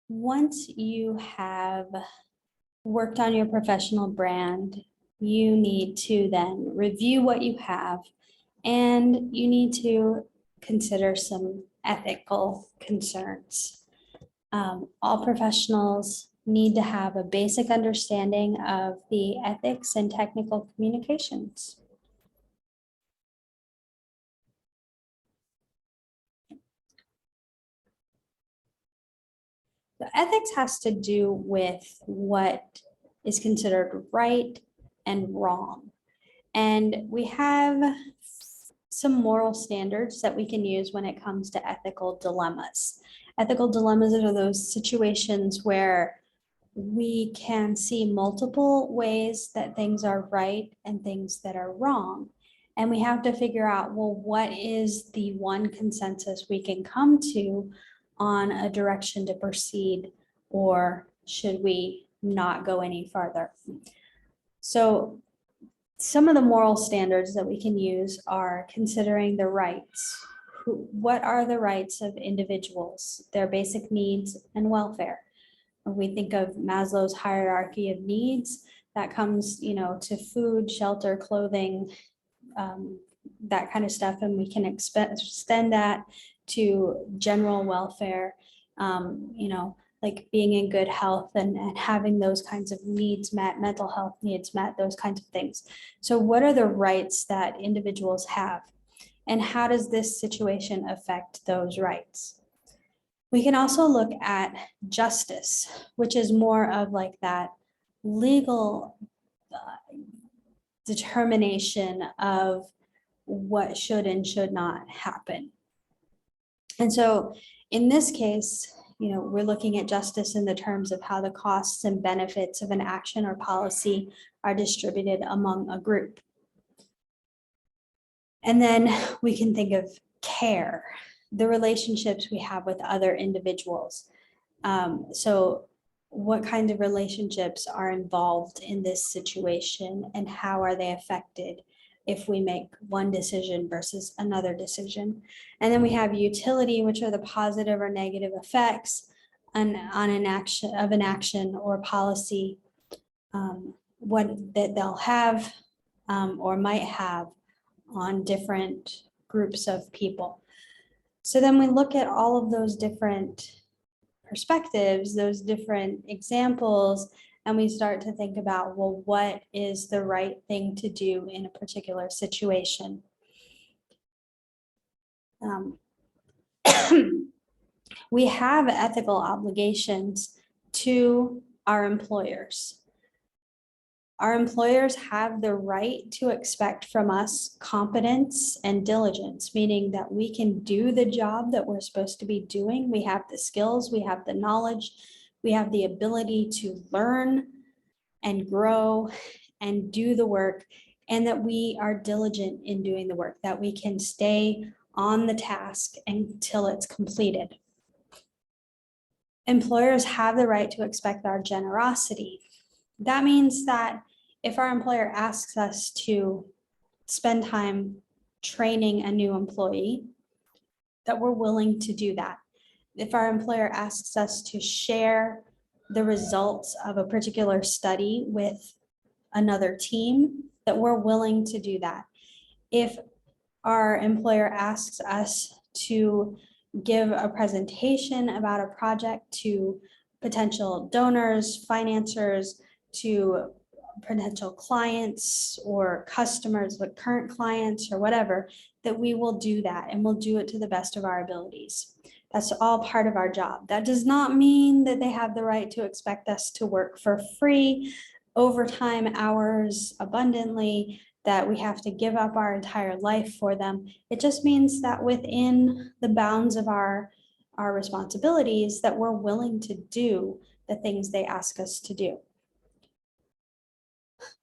Once you have worked on your professional brand, you need to then review what you have and you need to consider some ethical concerns. All professionals need to have a basic understanding of the ethics and technical communications. The ethics has to do with what is considered right and wrong. And we have some moral standards that we can use when it comes to ethical dilemmas. Ethical dilemmas are those situations where we can see multiple ways that things are right and things that are wrong. And we have to figure out, well, what is the one consensus we can come to on a direction to proceed, or should we not go any farther? So some of the moral standards that we can use are considering the rights. What are the rights of individuals, their basic needs and welfare? When we think of Maslow's hierarchy of needs, that comes, to food, shelter, clothing, that kind of stuff, and we can extend that to general welfare, like being in good health and having those kinds of needs met, mental health needs met, those kinds of things. So what are the rights that individuals have? And how does this situation affect those rights? We can also look at justice, which is more of like that legal determination of what should and should not happen. And so in this case, we're looking at justice in the terms of how the costs and benefits of an action or policy are distributed among a group. And then we can think of care, the relationships we have with other individuals. So what kind of relationships are involved in this situation and how are they affected if we make one decision versus another decision? And then we have utility, which are the positive or negative effects on an action or policy, what that they'll have or might have on different groups of people. So then we look at all of those different perspectives, those different examples, and we start to think about, well, what is the right thing to do in a particular situation? We have ethical obligations to our employers. Our employers have the right to expect from us competence and diligence, meaning that we can do the job that we're supposed to be doing. We have the skills, we have the knowledge, we have the ability to learn and grow and do the work, and that we are diligent in doing the work, that we can stay on the task until it's completed. Employers have the right to expect our generosity. That means that if our employer asks us to spend time training a new employee, that we're willing to do that. If our employer asks us to share the results of a particular study with another team, that we're willing to do that. If our employer asks us to give a presentation about a project to potential donors, financiers, to potential clients or customers, with current clients or whatever, that we will do that and we'll do it to the best of our abilities. That's all part of our job. That does not mean that they have the right to expect us to work for free, overtime hours abundantly, that we have to give up our entire life for them. It just means that within the bounds of our responsibilities, that we're willing to do the things they ask us to do.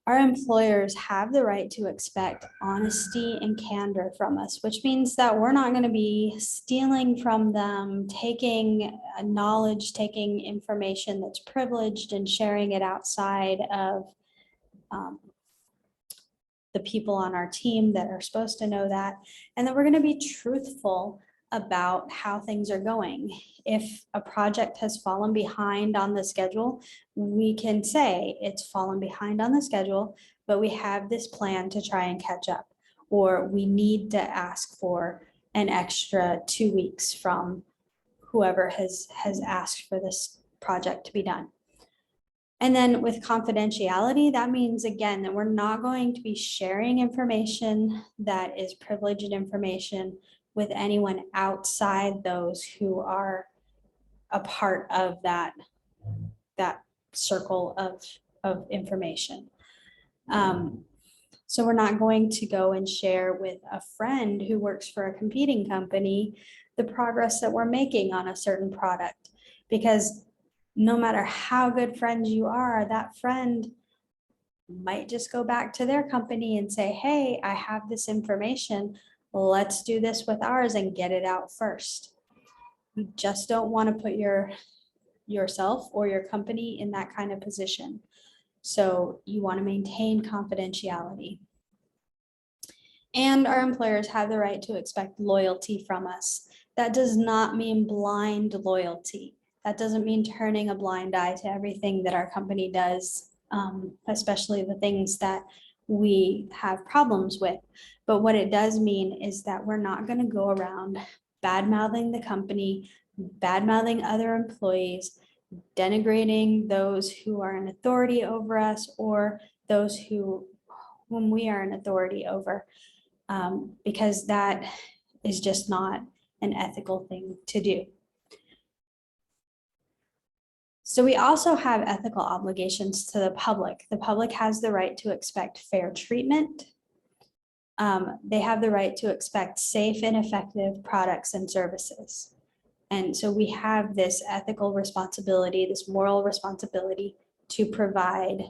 Our employers have the right to expect honesty and candor from us, which means that we're not going to be stealing from them, taking knowledge, taking information that's privileged and sharing it outside of the people on our team that are supposed to know that, and that we're going to be truthful about how things are going. If a project has fallen behind on the schedule, we can say it's fallen behind on the schedule, but we have this plan to try and catch up. Or we need to ask for an extra 2 weeks from whoever has asked for this project to be done. And then with confidentiality, that means again that we're not going to be sharing information that is privileged information with anyone outside those who are a part of that circle of information. So we're not going to go and share with a friend who works for a competing company the progress that we're making on a certain product, because no matter how good friends you are, that friend might just go back to their company and say, hey, I have this information. Let's do this with ours and get it out first. You just don't want to put yourself or your company in that kind of position. So you want to maintain confidentiality. And our employers have the right to expect loyalty from us. That does not mean blind loyalty. That doesn't mean turning a blind eye to everything that our company does, especially the things that we have problems with. But what it does mean is that we're not going to go around bad-mouthing the company, bad-mouthing other employees, denigrating those who are in authority over us or those whom we are in authority over, because that is just not an ethical thing to do. So we also have ethical obligations to the public. The public has the right to expect fair treatment. They have the right to expect safe and effective products and services. And so we have this ethical responsibility, this moral responsibility to provide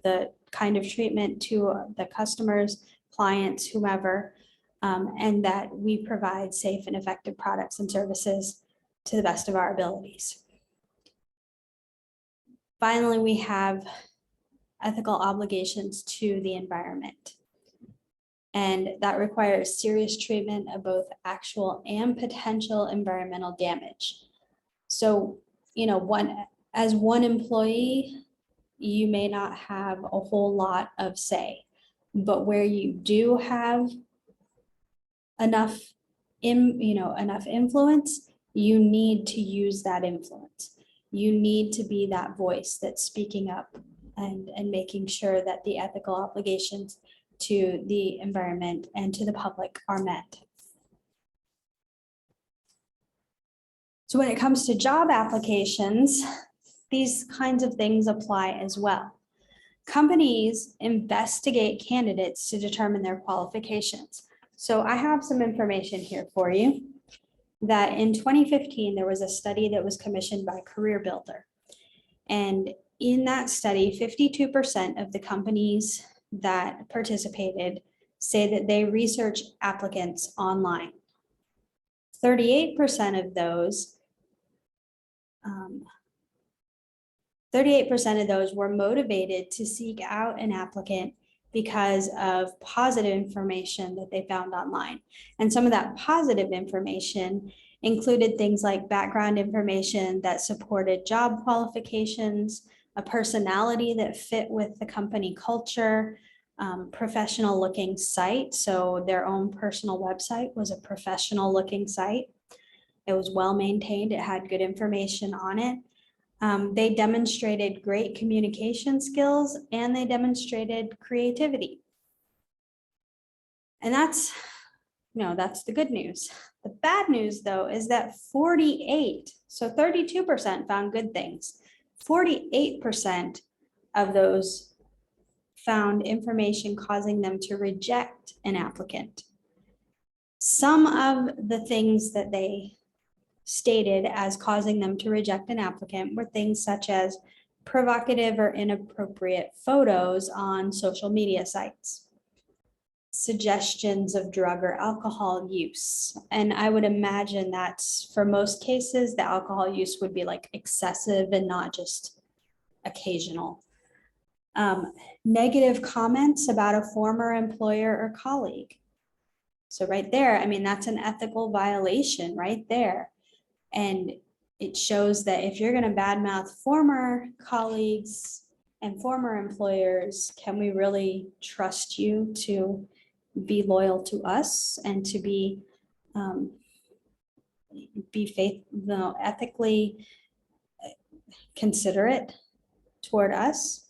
the kind of treatment to the customers, clients, whomever, and that we provide safe and effective products and services to the best of our abilities. Finally, we have ethical obligations to the environment. And that requires serious treatment of both actual and potential environmental damage. So, as one employee, you may not have a whole lot of say, but where you do have enough influence, you need to use that influence. You need to be that voice that's speaking up and making sure that the ethical obligations to the environment and to the public are met. So when it comes to job applications, these kinds of things apply as well. Companies investigate candidates to determine their qualifications. So I have some information here for you that in 2015, there was a study that was commissioned by CareerBuilder. And in that study, 52% of the companies that participated say that they research applicants online. 38% of those 38% of those were motivated to seek out an applicant because of positive information that they found online. And some of that positive information included things like background information that supported job qualifications, a personality that fit with the company culture, professional looking site. So their own personal website was a professional looking site. It was well maintained. It had good information on it. They demonstrated great communication skills and they demonstrated creativity. And that's the good news. The bad news though is that 32% found good things. 48% of those found information causing them to reject an applicant. Some of the things that they stated as causing them to reject an applicant were things such as provocative or inappropriate photos on social media sites, suggestions of drug or alcohol use. And I would imagine that for most cases, the alcohol use would be like excessive and not just occasional. Negative comments about a former employer or colleague. So right there, I mean, that's an ethical violation right there. And it shows that if you're going to badmouth former colleagues and former employers, can we really trust you to be loyal to us and to be ethically considerate toward us?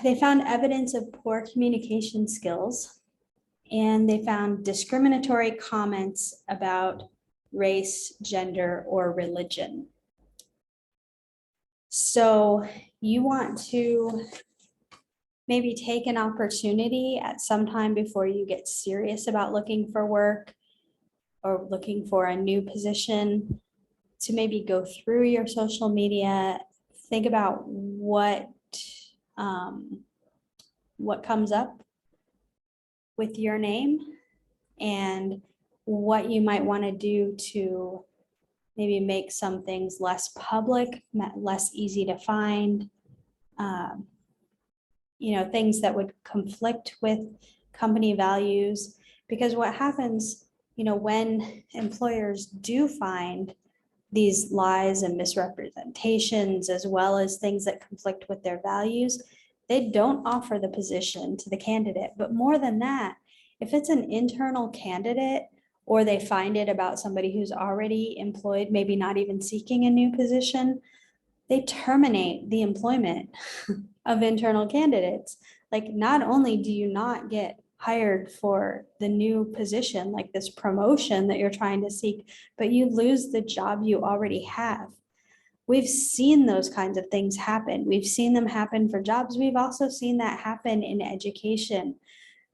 They found evidence of poor communication skills, and they found discriminatory comments about race, gender, or religion. So you want to maybe take an opportunity at some time before you get serious about looking for work or looking for a new position to maybe go through your social media, think about what comes up with your name and what you might want to do to maybe make some things less public, less easy to find, things that would conflict with company values. Because what happens, when employers do find these lies and misrepresentations, as well as things that conflict with their values, they don't offer the position to the candidate. But more than that, if it's an internal candidate, or they find it about somebody who's already employed, maybe not even seeking a new position, they terminate the employment of internal candidates. Like, not only do you not get hired for the new position, like this promotion that you're trying to seek, but you lose the job you already have. We've seen those kinds of things happen. We've seen them happen for jobs. We've also seen that happen in education.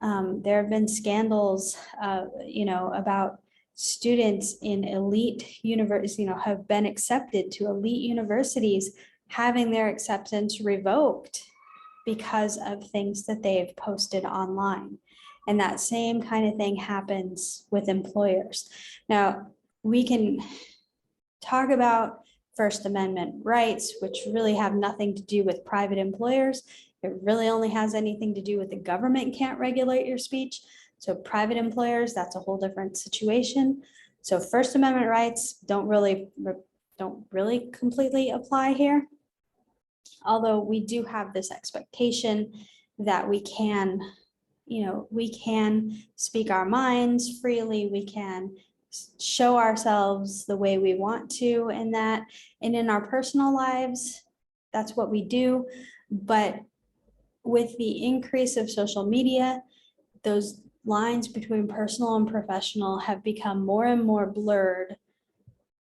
There have been scandals, about students in elite universities, have been accepted to elite universities, having their acceptance revoked because of things that they've posted online. And that same kind of thing happens with employers. Now, we can talk about First Amendment rights, which really have nothing to do with private employers. It really only has anything to do with the government can't regulate your speech. So private employers, that's a whole different situation. So First Amendment rights don't really completely apply here. Although we do have this expectation that we can speak our minds freely, we can show ourselves the way we want to, and in our personal lives, that's what we do. But with the increase of social media, those lines between personal and professional have become more and more blurred.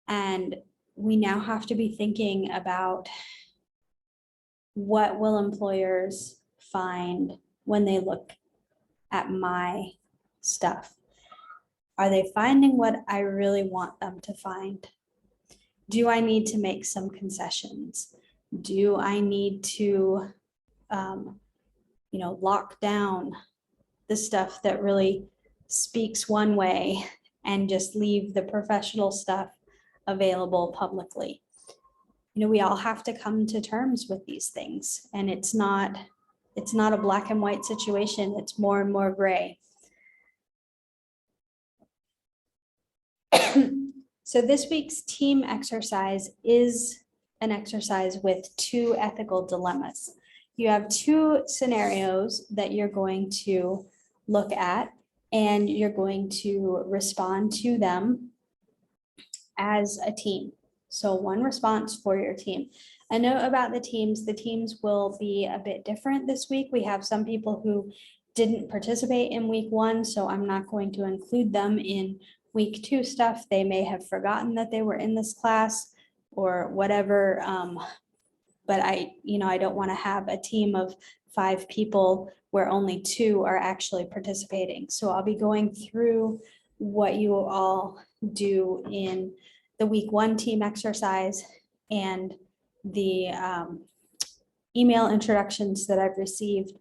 And we now have to be thinking about, what will employers find when they look at my stuff? Are they finding what I really want them to find? Do I need to make some concessions? Do I need to, lock down the stuff that really speaks one way and just leave the professional stuff available publicly? We all have to come to terms with these things, and it's not a black and white situation. It's more and more gray. So this week's team exercise is an exercise with two ethical dilemmas. You have two scenarios that you're going to look at, and you're going to respond to them as a team. So one response for your team. A note about the teams will be a bit different this week. We have some people who didn't participate in week one, so I'm not going to include them in week two stuff. They may have forgotten that they were in this class or whatever. But I don't want to have a team of 5 people where only 2 are actually participating. So I'll be going through what you will all do in the week 1 team exercise and the email introductions that I've received,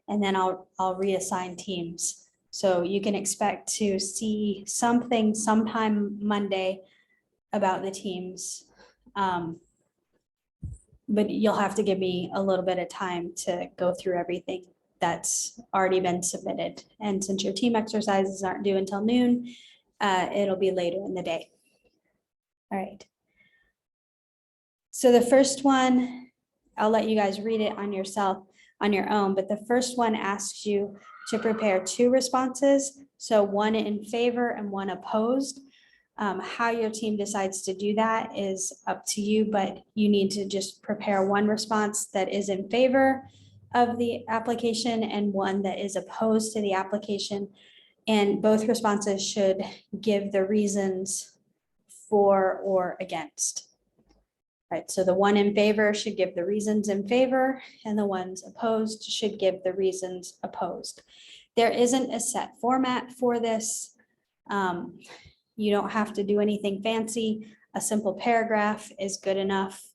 and then I'll reassign teams. So you can expect to see something sometime Monday about the teams. But you'll have to give me a little bit of time to go through everything that's already been submitted. And since your team exercises aren't due until noon, it'll be later in the day. All right. So the first one, I'll let you guys read it on yourself, on your own, but the first one asks you to prepare 2 responses. So one in favor and one opposed. How your team decides to do that is up to you, but you need to just prepare one response that is in favor of the application and one that is opposed to the application. And both responses should give the reasons for or against. Right, so the one in favor should give the reasons in favor, and the ones opposed should give the reasons opposed. There isn't a set format for this. You don't have to do anything fancy. A simple paragraph is good enough.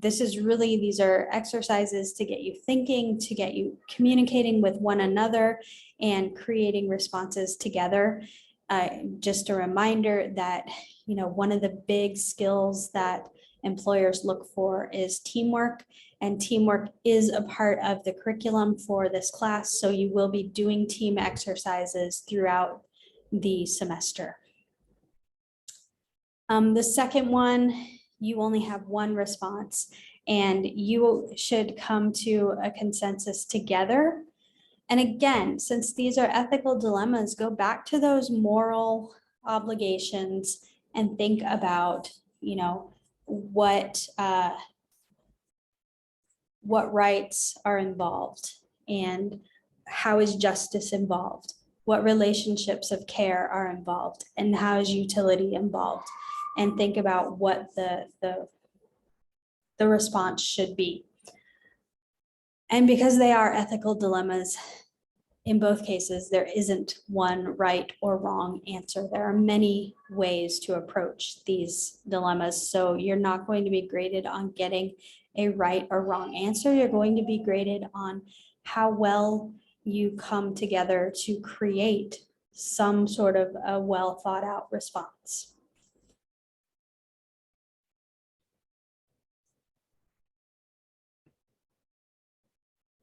These are exercises to get you thinking, to get you communicating with one another and creating responses together. Just a reminder that, one of the big skills that employers look for is teamwork, and teamwork is a part of the curriculum for this class. So you will be doing team exercises throughout the semester. The second one, you only have one response, and you should come to a consensus together. And again, since these are ethical dilemmas, go back to those moral obligations and think about, what rights are involved and how is justice involved, what relationships of care are involved, and how is utility involved, and think about what the response should be. And because they are ethical dilemmas, in both cases, there isn't one right or wrong answer. There are many ways to approach these dilemmas. So you're not going to be graded on getting a right or wrong answer. You're going to be graded on how well you come together to create some sort of a well thought out response.